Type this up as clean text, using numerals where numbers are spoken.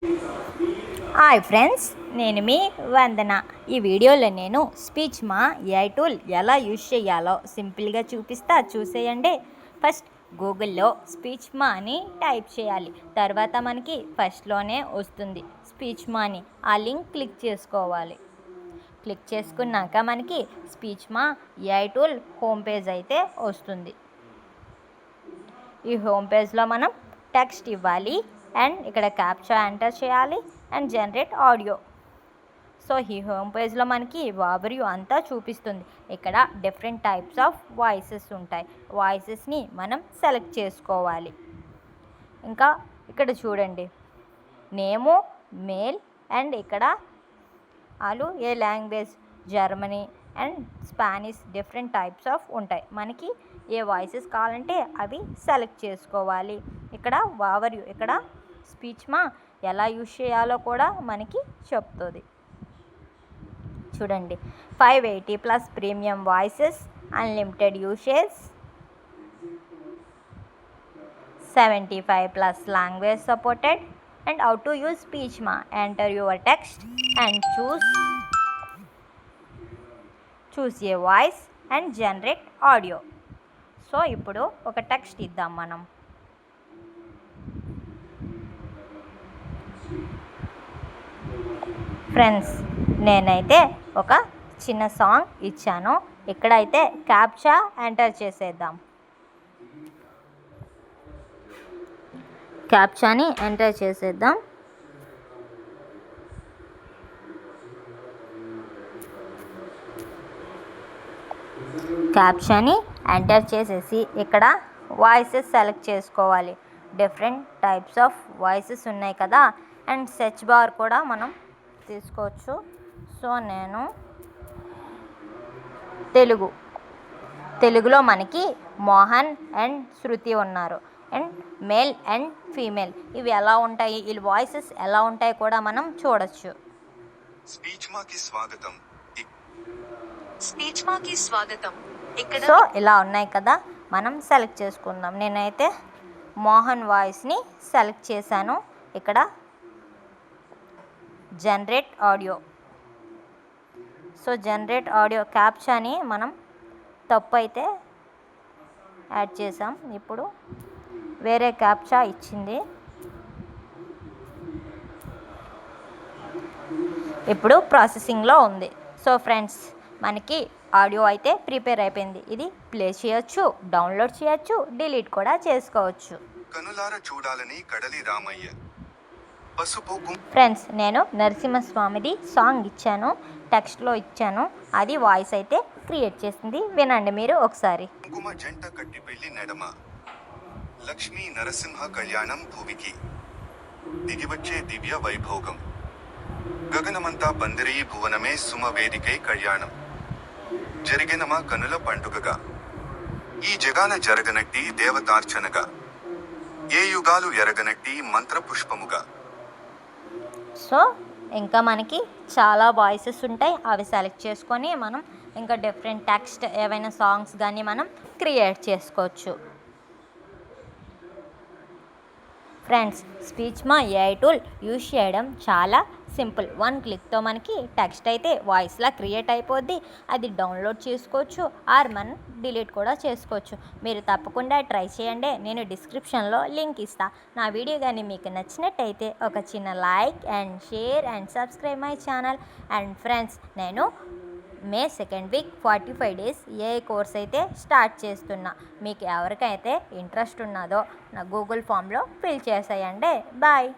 Hi friends, నేను మీ వందన. ఈ వీడియోలో నేను స్పీచ్ మా ఏఐ టూల్ ఎలా యూజ్ చేయాలో సింపుల్గా చూపిస్తా, చూసేయండి. ఫస్ట్ గూగుల్లో స్పీచ్ మా అని టైప్ చేయాలి. తర్వాత మనకి ఫస్ట్లోనే వస్తుంది స్పీచ్ మా అని. ఆ లింక్ క్లిక్ చేసుకోవాలి. క్లిక్ చేసుకున్నాక మనకి స్పీచ్ మా ఏఐ టూల్ హోమ్ పేజ్ అయితే వస్తుంది. ఈ హోమ్ పేజ్లో మనం టెక్స్ట్ ఇవ్వాలి అండ్ ఇక్కడ క్యాప్చా ఎంటర్ చేయాలి అండ్ జనరేట్ ఆడియో. సో ఈ హోమ్ పేజ్లో మనకి ఓవర్వ్యూ అంతా చూపిస్తుంది. ఇక్కడ డిఫరెంట్ టైప్స్ ఆఫ్ వాయిసెస్ ఉంటాయి. వాయిసెస్ని మనం సెలెక్ట్ చేసుకోవాలి. ఇంకా ఇక్కడ చూడండి, నేము మేల్ అండ్ ఇక్కడ వాళ్ళు ఏ language, Germany and Spanish, different types of ఉంటాయి. మనకి ఏ వాయిసెస్ కావాలంటే అవి సెలెక్ట్ చేసుకోవాలి. ఇక్కడ ఓవర్వ్యూ, ఇక్కడ స్పీచ్ మా ఎలా యూజ్ చేయాలో కూడా మనకి చెప్తుంది. చూడండి, 580+ premium voices, unlimited usage, 75+ language supported and how to use speech ma. Enter your text and choose a voice and generate audio. So ఇప్పుడు ఒక టెక్స్ట్ ఇద్దాం మనం. ఫ్రెండ్స్, నేనైతే ఒక చిన్న సాంగ్ ఇచ్చాను. ఇక్కడైతే క్యాప్చా ఎంటర్ చేసేద్దాం. క్యాప్చాని ఎంటర్ చేసేద్దాం. క్యాప్చాని ఎంటర్ చేసేసి ఇక్కడ వాయిసెస్ సెలెక్ట్ చేసుకోవాలి. డిఫరెంట్ టైప్స్ ఆఫ్ వాయిసెస్ ఉన్నాయి కదా, అండ్ సెర్చ్ బార్ కూడా మనం తీసుకోవచ్చు. సో నేను తెలుగులో మనకి మోహన్ అండ్ శృతి ఉన్నారు. అండ్ మేల్ అండ్ ఫీమేల్ ఇవి ఎలా ఉంటాయి, వీళ్ళ వాయిసెస్ ఎలా ఉంటాయి కూడా మనం చూడొచ్చు. సో ఇలా ఉన్నాయి కదా, మనం సెలెక్ట్ చేసుకుందాం. నేనైతే మోహన్ వాయిస్ని సెలెక్ట్ చేశాను. ఇక్కడ generate audio. So generate audio క్యాప్చాని మనం తప్పు అయితే యాడ్ చేసాం. ఇప్పుడు వేరే క్యాప్చా ఇచ్చింది. ఇప్పుడు ప్రాసెసింగ్లో ఉంది. సో ఫ్రెండ్స్, మనకి ఆడియో అయితే ప్రిపేర్ అయిపోయింది. ఇది ప్లే చేయొచ్చు, డౌన్లోడ్ చేయొచ్చు, డిలీట్ కూడా చేసుకోవచ్చు. ఫ్రెండ్స్, నేను నరసింహస్వామిది సాంగ్ ఇచ్చాను, టెక్స్ట్లో ఇచ్చాను. అది వాయిస్ అయితే క్రియేట్ చేసింది. వినండి మీరు ఒకసారి. లక్ష్మీ నరసింహ కళ్యాణం భూమికి దిగివచ్చే దివ్య వైభోగం, గగనమంతా పందిరయి భువనమే సుమ వేదికై కళ్యాణం, జరిగినమా కనుల పండుగగా, ఈ జగాన జరగనట్టి దేవతార్చనగా, ఏ యుగాలు ఎరగనట్టి మంత్ర పుష్పముగా. సో ఇంకా మనకి చాలా వాయిసెస్ ఉంటాయి. అవి సెలెక్ట్ చేసుకొని మనం ఇంకా డిఫరెంట్ టెక్స్ట్ ఏవైనా సాంగ్స్ కానీ మనం క్రియేట్ చేసుకోవచ్చు. ఫ్రెండ్స్, స్పీచ్ మా ఏఐ టూల్ యూజ్ చేయడం చాలా సింపుల్. 1 క్లిక్తో మనకి టెక్స్ట్ అయితే వాయిస్లా క్రియేట్ అయిపోద్ది. అది డౌన్లోడ్ చేసుకోవచ్చు ఆర్ మనం డిలీట్ కూడా చేసుకోవచ్చు. మీరు తప్పకుండా ట్రై చేయండి. నేను డిస్క్రిప్షన్లో లింక్ ఇస్తా. నా వీడియో కానీ మీకు నచ్చినట్టయితే ఒక చిన్న like and share and subscribe my channel. And friends, నేను మే 2nd week 45 days AI course అయితే స్టార్ట్ చేస్తున్నా. మీకు ఎవరికైతే ఇంట్రెస్ట్ ఉన్నదో నా గూగుల్ ఫామ్లో ఫిల్ చేసేయండి. బాయ్.